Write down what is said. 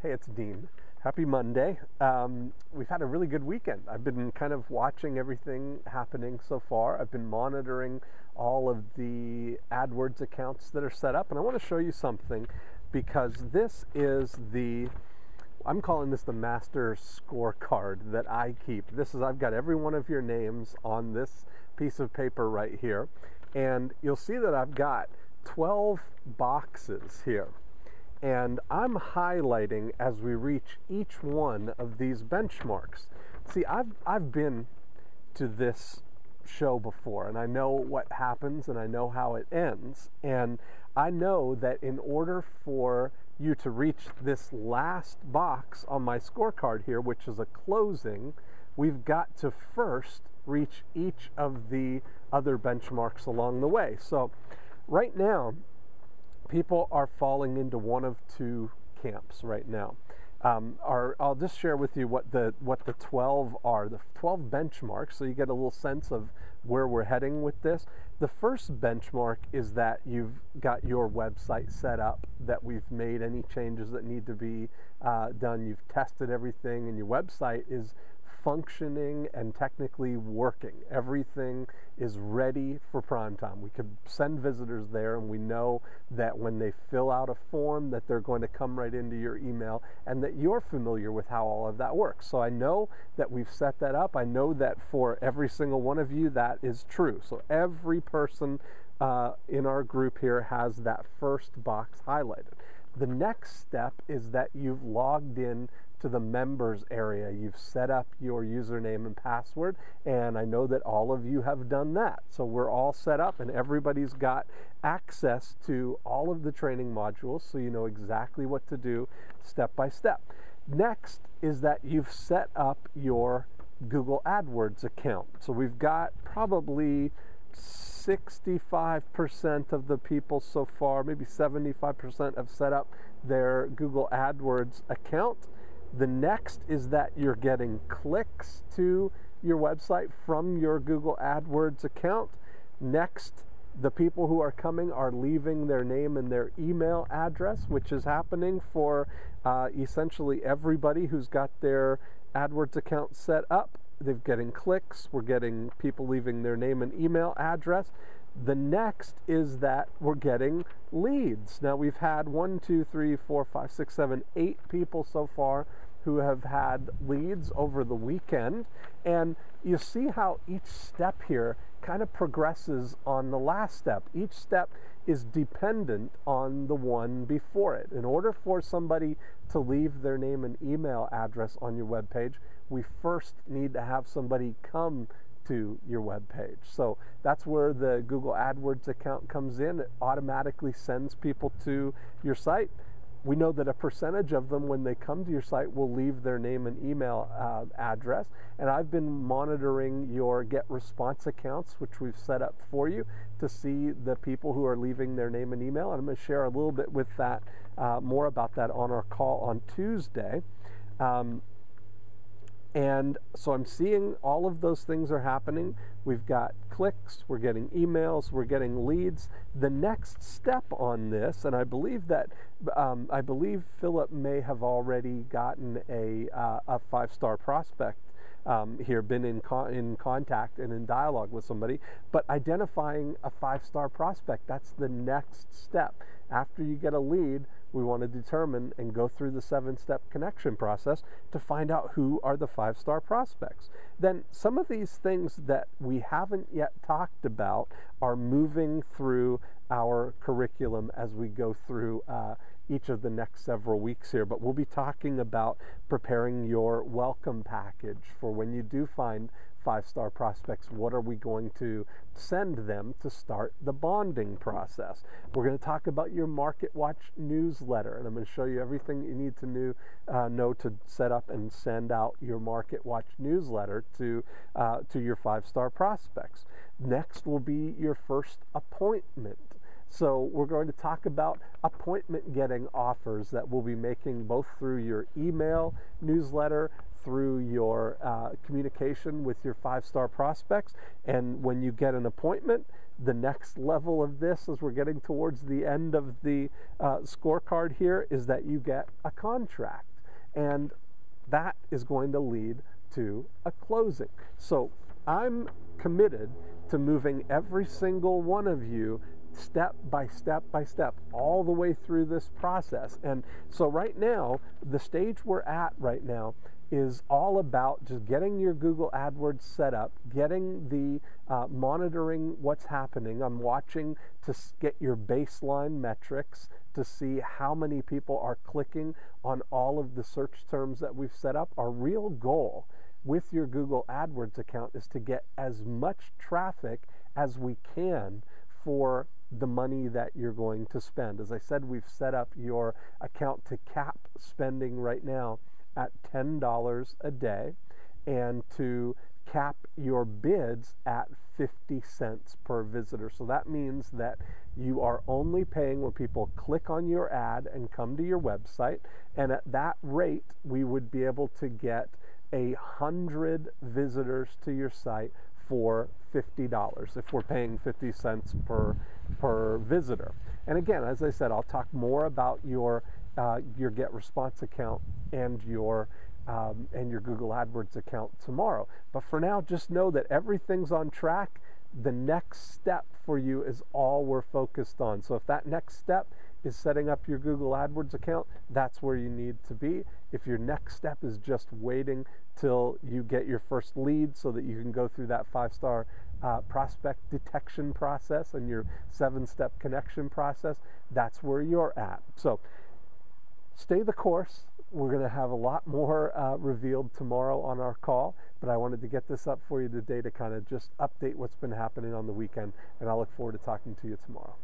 Hey, it's Dean. Happy Monday. We've had a really good weekend. I've been kind of watching everything happening so far. I've been monitoring all of the AdWords accounts that are set up, and I want to show you something because this is I'm calling this the master scorecard that I keep. I've got every one of your names on this piece of paper right here, and you'll see that I've got 12 boxes here. And I'm highlighting as we reach each one of these benchmarks. See, I've been to this show before, and I know what happens and I know how it ends. And I know that in order for you to reach this last box on my scorecard here, which is a closing, we've got to first reach each of the other benchmarks along the way. So right now, people are falling into one of two camps right now. I'll just share with you what the 12 are, the 12 benchmarks, so you get a little sense of where we're heading with this. The first benchmark is that you've got your website set up, that we've made any changes that need to be done. You've tested everything, and your website is functioning and technically working. Everything is ready for prime time. We could send visitors there, and we know that when they fill out a form that they're going to come right into your email, and that you're familiar with how all of that works. So I know that we've set that up. I know that for every single one of you that is true. So every person in our group here has that first box highlighted. The next step is that you've logged in to the members area. You've set up your username and password, and I know that all of you have done that. So we're all set up, and everybody's got access to all of the training modules, so you know exactly what to do step by step. Next is that you've set up your Google AdWords account. So we've got probably 65% of the people so far, maybe 75% have set up their Google AdWords account. The next is that you're getting clicks to your website from your Google AdWords account. Next, the people who are coming are leaving their name and their email address, which is happening for essentially everybody who's got their AdWords account set up. They're getting clicks. We're getting people leaving their name and email address. The next is that we're getting leads. Now we've had 8 people so far who have had leads over the weekend. And you see how each step here kind of progresses on the last step. Each step is dependent on the one before it. In order for somebody to leave their name and email address on your webpage, we first need to have somebody come to your web page. So that's where the Google AdWords account comes in. It automatically sends people to your site. We know that a percentage of them, when they come to your site, will leave their name and email address. And I've been monitoring your Get Response accounts, which we've set up for you, to see the people who are leaving their name and email. And I'm going to share a little bit with that, more about that on our call on Tuesday. And so I'm seeing all of those things are happening. We've got clicks, we're getting emails, we're getting leads. The next step on this, and I believe Philip may have already gotten a 5-star prospect here, been in contact and in dialogue with somebody, but identifying a 5-star prospect, that's the next step. After you get a lead, we want to determine and go through the 7-step connection process to find out who are the 5-star prospects. Then some of these things that we haven't yet talked about are moving through our curriculum as we go through each of the next several weeks here. But we'll be talking about preparing your welcome package for when you do find 5-star prospects. What are we going to send them to start the bonding process? We're going to talk about your Market Watch newsletter, and I'm going to show you everything you need to know to set up and send out your Market Watch newsletter to your 5-star prospects. Next will be your first appointment. So we're going to talk about appointment getting offers that we'll be making both through your email newsletter, through your communication with your 5-star prospects. And when you get an appointment, The next level of this, as we're getting towards the end of the scorecard here, is that you get a contract. And that is going to lead to a closing. So I'm committed to moving every single one of you step by step by step all the way through this process. And so right now, the stage we're at right now is all about just getting your Google AdWords set up, getting the monitoring what's happening. I'm watching to get your baseline metrics to see how many people are clicking on all of the search terms that we've set up. Our real goal with your Google AdWords account is to get as much traffic as we can for the money that you're going to spend. As I said, we've set up your account to cap spending right now at $10 a day, and to cap your bids at 50 cents per visitor. So that means that you are only paying when people click on your ad and come to your website, and at that rate we would be able to get 100 visitors to your site for $50 if we're paying 50 cents per visitor. And again, as I said, I'll talk more about your Get Response account and your Google AdWords account tomorrow. But for now, just know that everything's on track. The next step for you is all we're focused on. So if that next step is setting up your Google AdWords account, that's where you need to be. If your next step is just waiting till you get your first lead so that you can go through that 5-star prospect detection process and your 7-step connection process, that's where you're at. So stay the course. We're going to have a lot more revealed tomorrow on our call, but I wanted to get this up for you today to kind of just update what's been happening on the weekend, and I look forward to talking to you tomorrow.